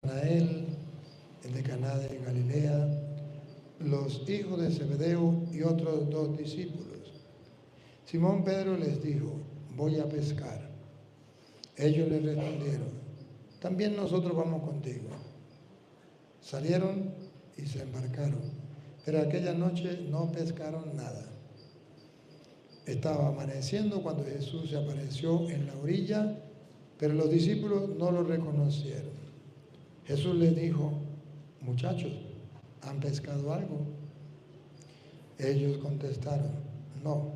Natanael, el de Caná de Galilea, los hijos de Zebedeo y otros 2 discípulos. Simón Pedro les dijo: voy a pescar. Ellos le respondieron: también nosotros vamos contigo. Salieron y se embarcaron, pero aquella noche no pescaron nada. Estaba amaneciendo cuando Jesús se apareció en la orilla, pero los discípulos no lo reconocieron. Jesús les dijo: muchachos, ¿han pescado algo? Ellos contestaron: no.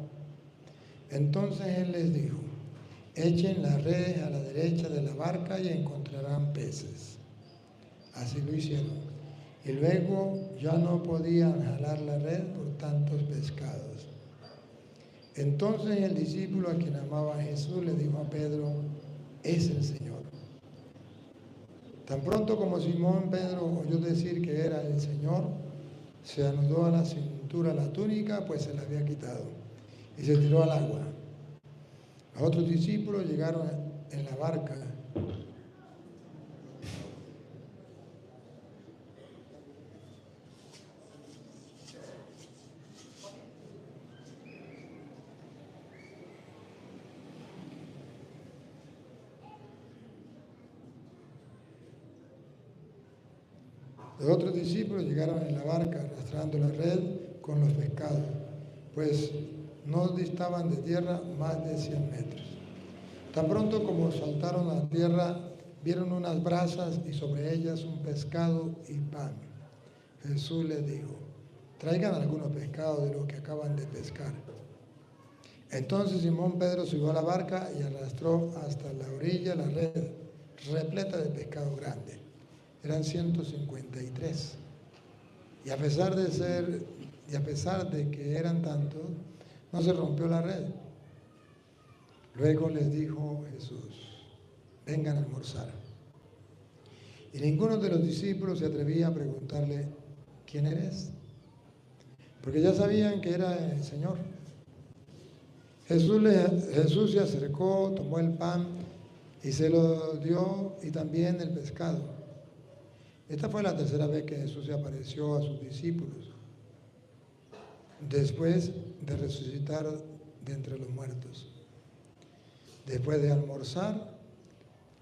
Entonces él les dijo: echen las redes a la derecha de la barca y encontrarán peces. Así lo hicieron. Y luego ya no podían jalar la red por tantos pescados. Entonces el discípulo a quien amaba a Jesús le dijo a Pedro: es el Señor. Tan pronto como Simón Pedro oyó decir que era el Señor, se anudó a la cintura la túnica, pues se la había quitado, y se tiró al agua. Los otros discípulos llegaron en la barca. Los otros discípulos llegaron en la barca arrastrando la red con los pescados, pues no distaban de tierra más de 100 metros. Tan pronto como saltaron a tierra, vieron unas brasas y sobre ellas un pescado y pan. Jesús les dijo: traigan algunos pescados de los que acaban de pescar. Entonces Simón Pedro subió a la barca y arrastró hasta la orilla la red repleta de pescado grande. Eran 153. Y a pesar de que eran tantos, no se rompió la red. Luego les dijo Jesús: vengan a almorzar. Y ninguno de los discípulos se atrevía a preguntarle: ¿quién eres? Porque ya sabían que era el Señor. Jesús se acercó, tomó el pan y se lo dio, y también el pescado. Esta fue la tercera vez que Jesús se apareció a sus discípulos, después de resucitar de entre los muertos. Después de almorzar,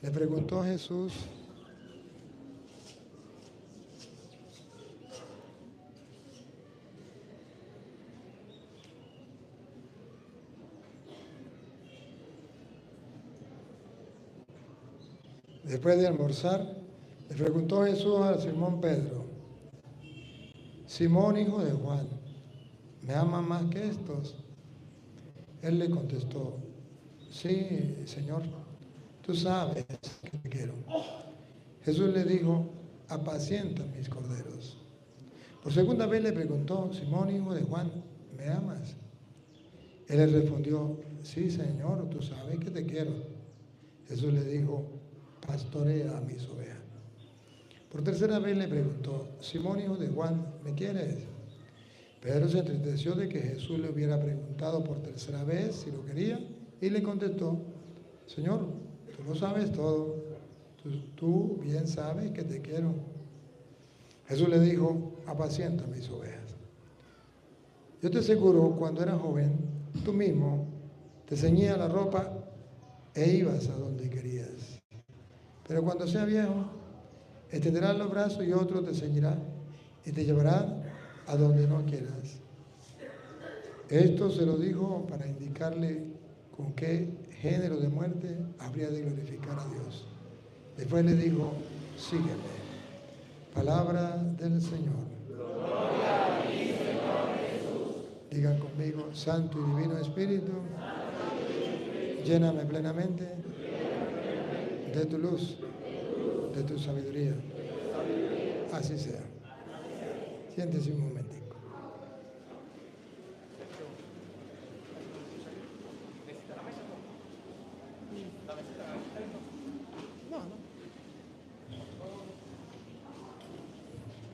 le preguntó Jesús: Jesús a Simón Pedro: Simón, hijo de Juan, ¿me amas más que estos? Él le contestó: sí, Señor, tú sabes que te quiero. Jesús le dijo: apacienta mis corderos. Por segunda vez le preguntó: Simón, hijo de Juan, ¿me amas? Él le respondió: sí, Señor, tú sabes que te quiero. Jesús le dijo: pastorea a mis ovejas. Por tercera vez le preguntó: Simón, hijo de Juan, ¿me quieres? Pedro se entristeció de que Jesús le hubiera preguntado por tercera vez si lo quería, y le contestó: Señor, tú lo sabes todo, tú bien sabes que te quiero. Jesús le dijo: apacienta mis ovejas. Yo te aseguro, cuando eras joven, tú mismo te ceñías la ropa e ibas a donde querías. Pero cuando seas viejo, extenderás los brazos y otro te ceñirá y te llevará a donde no quieras. Esto se lo dijo para indicarle con qué género de muerte habría de glorificar a Dios. Después le dijo: sígueme. Palabra del Señor. Gloria a ti, Señor Jesús. Digan conmigo: Santo y Divino Espíritu, lléname plenamente de tu luz, de tu sabiduría. Así sea. Siéntese un momentico.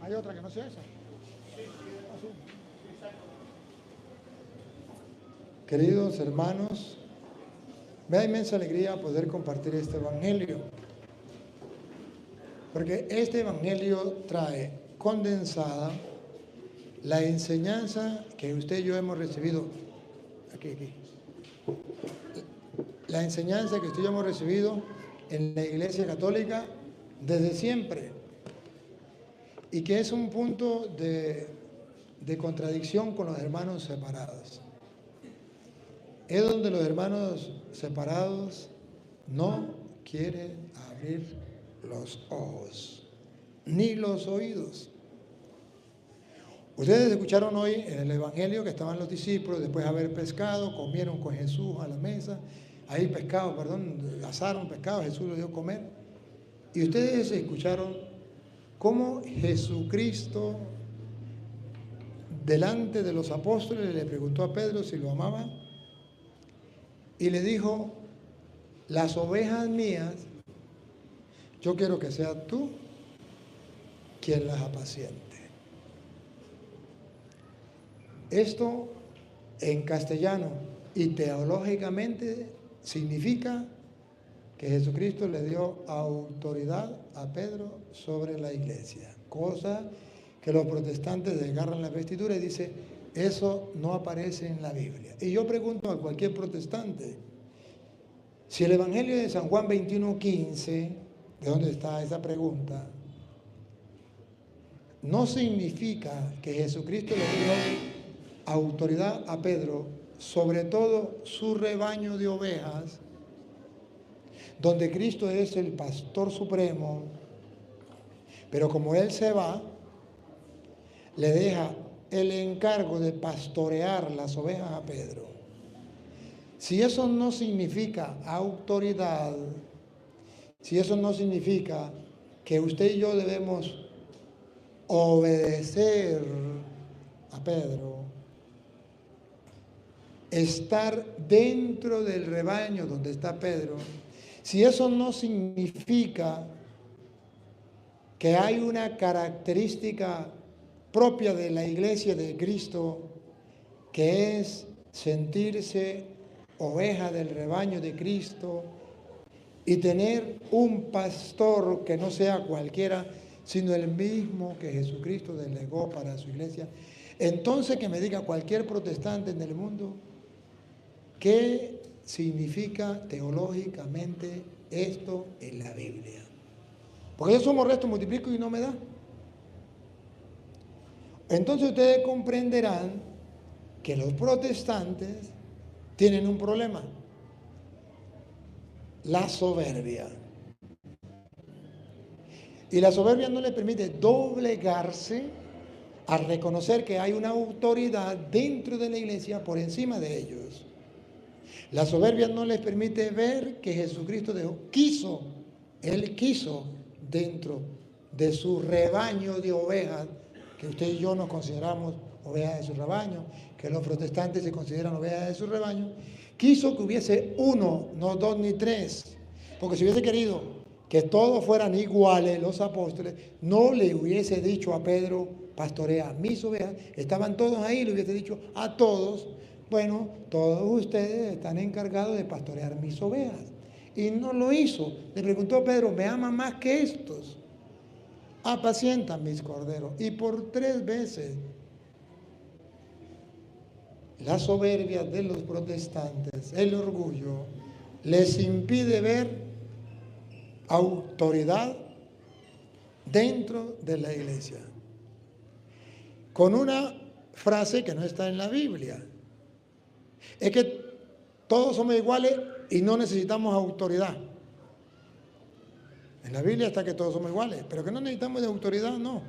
¿Hay otra que no sea esa? Queridos hermanos, me da inmensa alegría poder compartir este evangelio. Porque este evangelio trae condensada la enseñanza que usted y yo hemos recibido. Aquí. La enseñanza que usted y yo hemos recibido en la Iglesia Católica desde siempre. Y que es un punto de contradicción con los hermanos separados. Es donde los hermanos separados no quieren abrir los ojos, ni los oídos. Ustedes escucharon hoy en el Evangelio que estaban los discípulos, después de haber pescado, comieron con Jesús a la mesa. Ahí asaron pescado, Jesús les dio a comer. Y ustedes escucharon cómo Jesucristo, delante de los apóstoles, le preguntó a Pedro si lo amaba. Y le dijo, las ovejas mías, yo quiero que seas tú quien las apaciente. Esto en castellano y teológicamente significa que Jesucristo le dio autoridad a Pedro sobre la iglesia, cosa que los protestantes desgarran la vestidura y dicen, eso no aparece en la Biblia. Y yo pregunto a cualquier protestante, si el Evangelio de San Juan 21:15, ¿de dónde está esa pregunta? No significa que Jesucristo le dio autoridad a Pedro sobre todo su rebaño de ovejas, donde Cristo es el pastor supremo, pero como Él se va, le deja el encargo de pastorear las ovejas a Pedro. Si eso no significa autoridad, si eso no significa que usted y yo debemos obedecer a Pedro, estar dentro del rebaño donde está Pedro, si eso no significa que hay una característica propia de la iglesia de Cristo, que es sentirse oveja del rebaño de Cristo y tener un pastor que no sea cualquiera, sino el mismo que Jesucristo delegó para su iglesia, entonces que me diga cualquier protestante en el mundo, ¿qué significa teológicamente esto en la Biblia? Porque yo sumo, resto, multiplico y no me da. Entonces ustedes comprenderán que los protestantes tienen un problema: la soberbia. Y la soberbia no les permite doblegarse a reconocer que hay una autoridad dentro de la iglesia por encima de ellos. La soberbia no les permite ver que Jesucristo Él quiso dentro de su rebaño de ovejas, que usted y yo nos consideramos ovejas de su rebaño, que los protestantes se consideran ovejas de su rebaño, quiso que hubiese uno, no dos ni tres, porque si hubiese querido que todos fueran iguales los apóstoles, no le hubiese dicho a Pedro, pastorea mis ovejas, estaban todos ahí, le hubiese dicho a todos, bueno, todos ustedes están encargados de pastorear mis ovejas. Y no lo hizo. Le preguntó a Pedro, ¿me ama más que estos? Apacientan mis corderos. Y por 3 veces la soberbia de los protestantes, el orgullo, les impide ver autoridad dentro de la iglesia. Con una frase que no está en la Biblia. Es que todos somos iguales y no necesitamos autoridad. En la Biblia está que todos somos iguales, pero que no necesitamos de autoridad, no.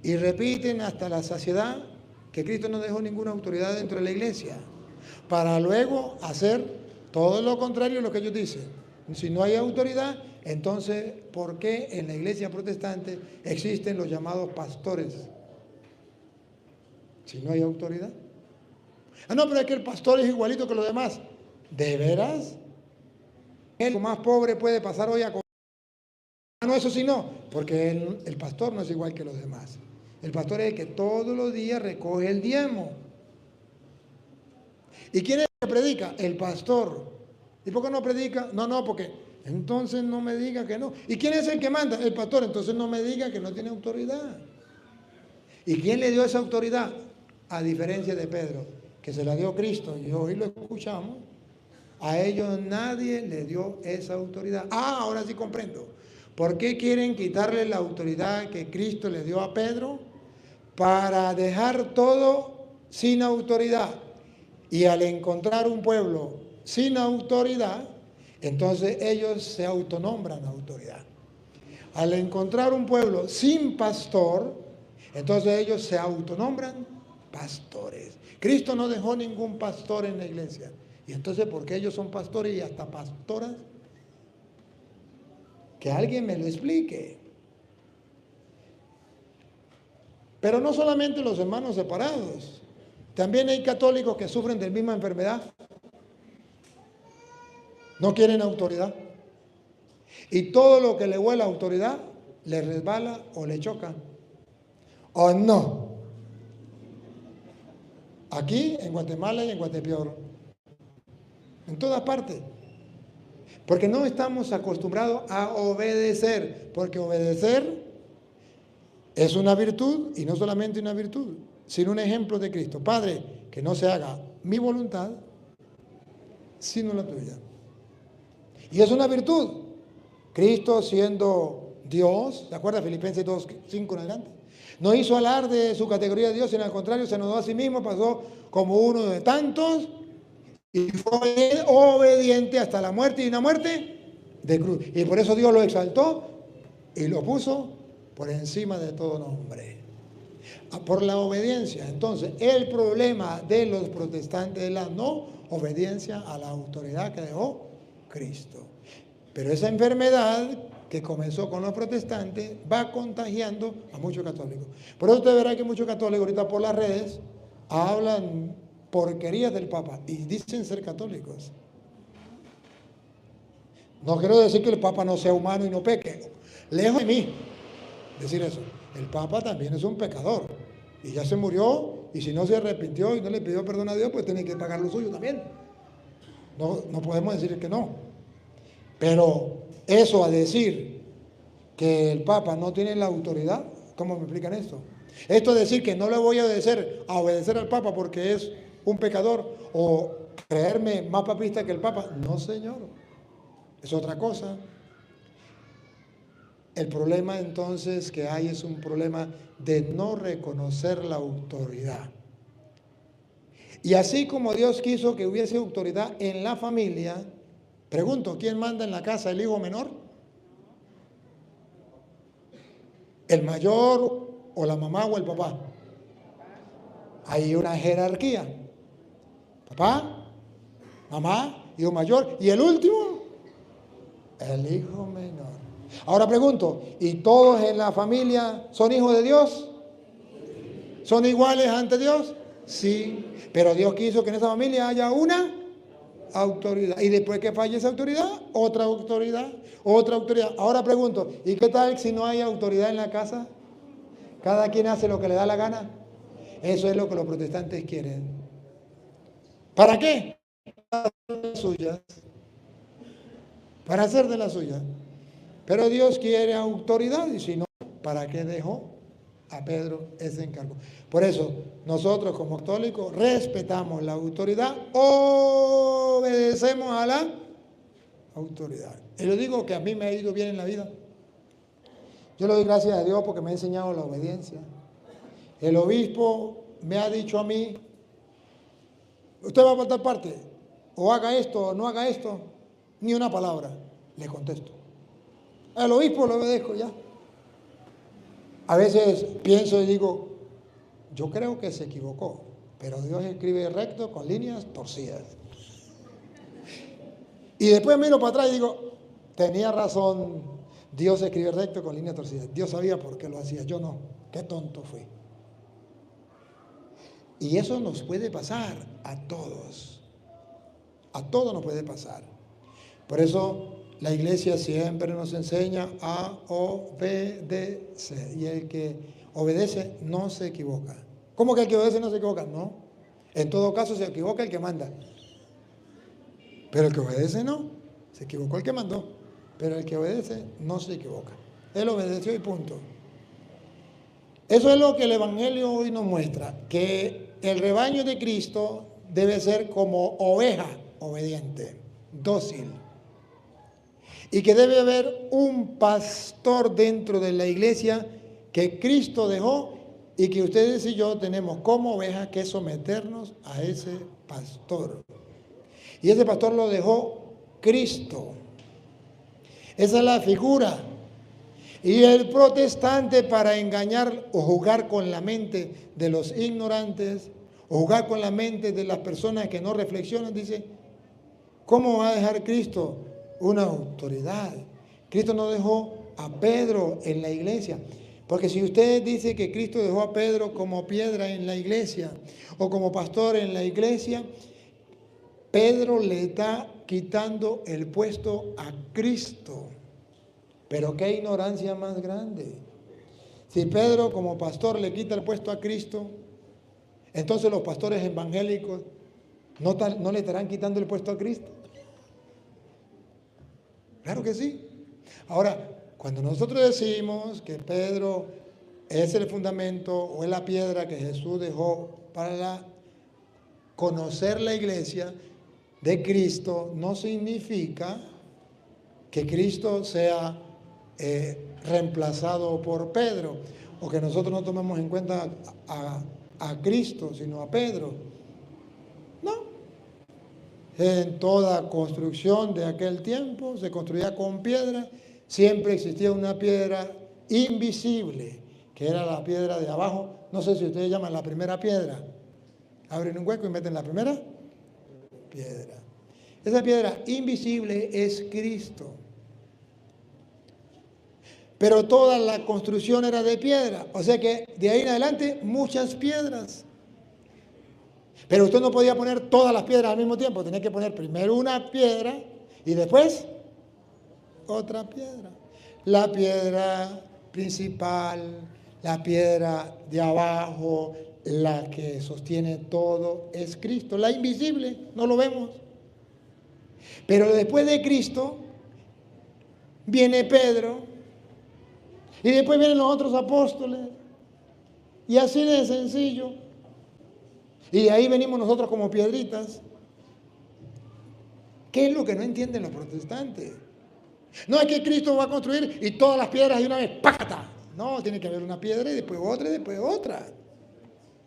Y repiten hasta la saciedad que Cristo no dejó ninguna autoridad dentro de la iglesia, para luego hacer todo lo contrario de lo que ellos dicen. Si no hay autoridad, entonces, ¿por qué en la iglesia protestante existen los llamados pastores? Si no hay autoridad. Ah, no, pero es que el pastor es igualito que los demás. ¿De veras? El más pobre puede pasar hoy a comer. Ah, no, eso sí no, porque el pastor no es igual que los demás. El pastor es el que todos los días recoge el diezmo. ¿Y quién es el que predica? El pastor. ¿Y por qué no predica? No, porque Entonces no me diga que no. ¿Y quién es el que manda? El pastor. Entonces no me diga que no tiene autoridad. ¿Y quién le dio esa autoridad? A diferencia de Pedro, que se la dio Cristo, y hoy lo escuchamos, a ellos nadie le dio esa autoridad. Ahora sí comprendo. ¿Por qué quieren quitarle la autoridad que Cristo le dio a Pedro? Para dejar todo sin autoridad. Y al encontrar un pueblo sin autoridad, entonces ellos se autonombran autoridad. Al encontrar un pueblo sin pastor, entonces ellos se autonombran pastores. Cristo no dejó ningún pastor en la iglesia. Y entonces, ¿por qué ellos son pastores y hasta pastoras? Que alguien me lo explique. Pero no solamente los hermanos separados. También hay católicos que sufren de la misma enfermedad. No quieren autoridad. Y todo lo que le huele a autoridad, le resbala o le choca. ¿O no? Aquí, en Guatemala y en Guatepeor. En todas partes. Porque no estamos acostumbrados a obedecer. Porque obedecer es una virtud, y no solamente una virtud, sino un ejemplo de Cristo. Padre, que no se haga mi voluntad, sino la tuya. Y es una virtud. Cristo, siendo Dios, ¿se acuerda? Filipenses 2:5 en adelante. No hizo alarde de su categoría de Dios, sino al contrario, se anudó a sí mismo, pasó como uno de tantos y fue obediente hasta la muerte, y una muerte de cruz. Y por eso Dios lo exaltó y lo puso por encima de todo nombre. Por la obediencia. Entonces, el problema de los protestantes es la no obediencia a la autoridad que dejó Cristo. Pero esa enfermedad que comenzó con los protestantes va contagiando a muchos católicos. Por eso usted verá que muchos católicos ahorita por las redes hablan porquerías del Papa y dicen ser católicos. No quiero decir que el Papa no sea humano y no peque. Lejos de mí decir eso. El Papa también es un pecador y ya se murió, y si no se arrepintió y no le pidió perdón a Dios, pues tiene que pagar lo suyo también. No podemos decir que no. Pero eso a decir que el Papa no tiene la autoridad, ¿cómo me explican esto? Esto a decir que no le voy a obedecer al Papa porque es un pecador, o creerme más papista que el Papa. No, señor. Es otra cosa. El problema entonces que hay es un problema de no reconocer la autoridad. Y así como Dios quiso que hubiese autoridad en la familia, pregunto, ¿quién manda en la casa? ¿El hijo menor? ¿El mayor o la mamá o el papá? Hay una jerarquía. Papá, mamá, hijo mayor. ¿Y el último? El hijo menor. Ahora pregunto, ¿y todos en la familia son hijos de Dios? ¿Son iguales ante Dios? Sí. Pero Dios quiso que en esa familia haya una autoridad. Y después que falle esa autoridad, otra autoridad, otra autoridad. Ahora pregunto, ¿y qué tal si no hay autoridad en la casa? Cada quien hace lo que le da la gana. Eso es lo que los protestantes quieren. ¿Para qué? Para hacer de las suyas. Para hacer de las suyas. Pero Dios quiere autoridad, y si no, ¿para qué dejó a Pedro ese encargo? Por eso, nosotros como católicos respetamos la autoridad, obedecemos a la autoridad. Y le digo que a mí me ha ido bien en la vida. Yo le doy gracias a Dios porque me ha enseñado la obediencia. El obispo me ha dicho a mí, usted va a tal parte, o haga esto o no haga esto, ni una palabra, le contesto. Al obispo lo obedezco ya. A veces pienso y digo, yo creo que se equivocó, pero Dios escribe recto con líneas torcidas. Y después miro para atrás y digo, tenía razón, Dios escribe recto con líneas torcidas. Dios sabía por qué lo hacía, yo no. Qué tonto fui. Y eso nos puede pasar a todos. A todos nos puede pasar. Por eso la iglesia siempre nos enseña a obedecer. Y el que obedece no se equivoca. ¿Cómo que el que obedece no se equivoca? No. En todo caso se equivoca el que manda. Pero el que obedece no. Se equivocó el que mandó. pero el que obedece no se equivoca. Él obedeció y punto. Eso es lo que el Evangelio hoy nos muestra, que el rebaño de Cristo debe ser como oveja obediente, dócil. Y que debe haber un pastor dentro de la iglesia que Cristo dejó y que ustedes y yo tenemos como ovejas que someternos a ese pastor. Y ese pastor lo dejó Cristo. Esa es la figura. Y el protestante, para engañar o jugar con la mente de los ignorantes, o jugar con la mente de las personas que no reflexionan, dice, ¿cómo va a dejar Cristo una autoridad? Cristo no dejó a Pedro en la iglesia. Porque si usted dice que Cristo dejó a Pedro como piedra en la iglesia o como pastor en la iglesia, Pedro le está quitando el puesto a Cristo. Pero qué ignorancia más grande. Si Pedro como pastor le quita el puesto a Cristo, entonces los pastores evangélicos no le estarán quitando el puesto a Cristo. Claro que sí. Ahora, cuando nosotros decimos que Pedro es el fundamento o es la piedra que Jesús dejó para conocer la iglesia de Cristo, no significa que Cristo sea reemplazado por Pedro, o que nosotros no tomemos en cuenta a Cristo, sino a Pedro. No. En toda construcción de aquel tiempo se construía con piedra. Siempre existía una piedra invisible, que era la piedra de abajo. No sé si ustedes llaman la primera piedra. Abren un hueco y meten la primera piedra. Esa piedra invisible es Cristo. Pero toda la construcción era de piedra. O sea que de ahí en adelante muchas piedras. Pero usted no podía poner todas las piedras al mismo tiempo. Tenía que poner primero una piedra y después otra piedra. La piedra principal, la piedra de abajo, la que sostiene todo, es Cristo. La invisible, no lo vemos. Pero después de Cristo viene Pedro y después vienen los otros apóstoles. Y así de sencillo. Y de ahí venimos nosotros como piedritas. ¿Qué es lo que no entienden los protestantes? No es que Cristo va a construir y todas las piedras de una vez, ¡pácata! No, tiene que haber una piedra y después otra y después otra.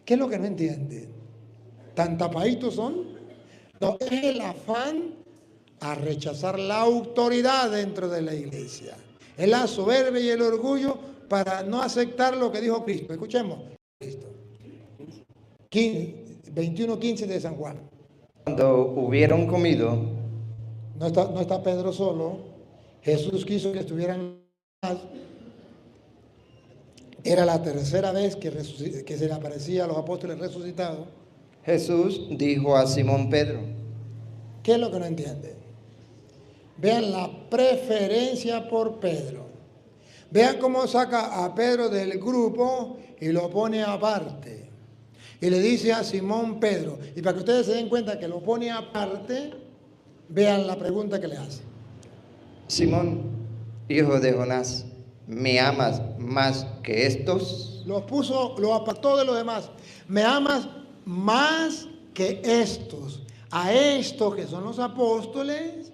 ¿Qué es lo que no entienden? ¿Tan tapaditos son? No, es el afán a rechazar la autoridad dentro de la iglesia. Es la soberbia y el orgullo para no aceptar lo que dijo Cristo. Escuchemos. Cristo. 21:15 de San Juan. Cuando hubieron comido, No está Pedro solo. Jesús quiso que estuvieran más. Era la tercera vez que se le aparecía a los apóstoles resucitados. Jesús dijo a Simón Pedro: ¿Qué es lo que no entienden? Vean la preferencia por Pedro. Vean cómo saca a Pedro del grupo y lo pone aparte. Y le dice a Simón Pedro. Y para que ustedes se den cuenta que lo pone aparte, vean la pregunta que le hace. Simón, hijo de Jonás, ¿me amas más que estos? Lo apartó de los demás. ¿Me amas más que estos? A estos que son los apóstoles,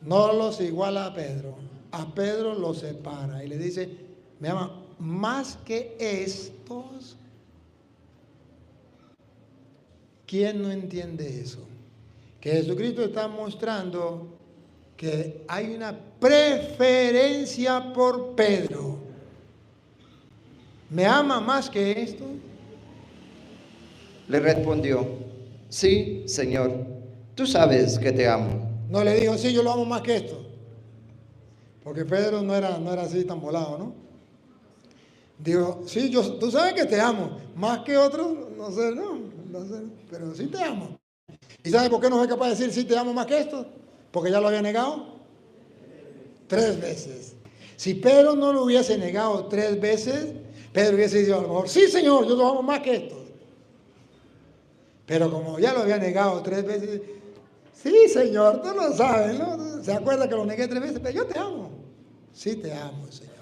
no los iguala a Pedro. A Pedro lo separa y le dice, ¿me ama más que estos? ¿Quién no entiende eso? Que Jesucristo está mostrando que hay una preferencia por Pedro. ¿Me ama más que esto? Le respondió: sí, Señor, tú sabes que te amo. No le dijo, sí, yo lo amo más que esto. Porque Pedro no era así tan volado, ¿no? Dijo, sí, tú sabes que te amo. Más que otros, no sé, pero sí te amo. ¿Y sabes por qué no fue capaz de decir, sí, te amo más que esto? Porque ya lo había negado 3 veces. Si Pedro no lo hubiese negado 3 veces, Pedro hubiese dicho a lo mejor, sí, Señor, yo lo amo más que esto. Pero como ya lo había negado 3 veces, Sí, Señor, tú lo sabes, ¿no? Se acuerda que lo negué 3 veces, pero yo te amo. Sí, te amo, Señor.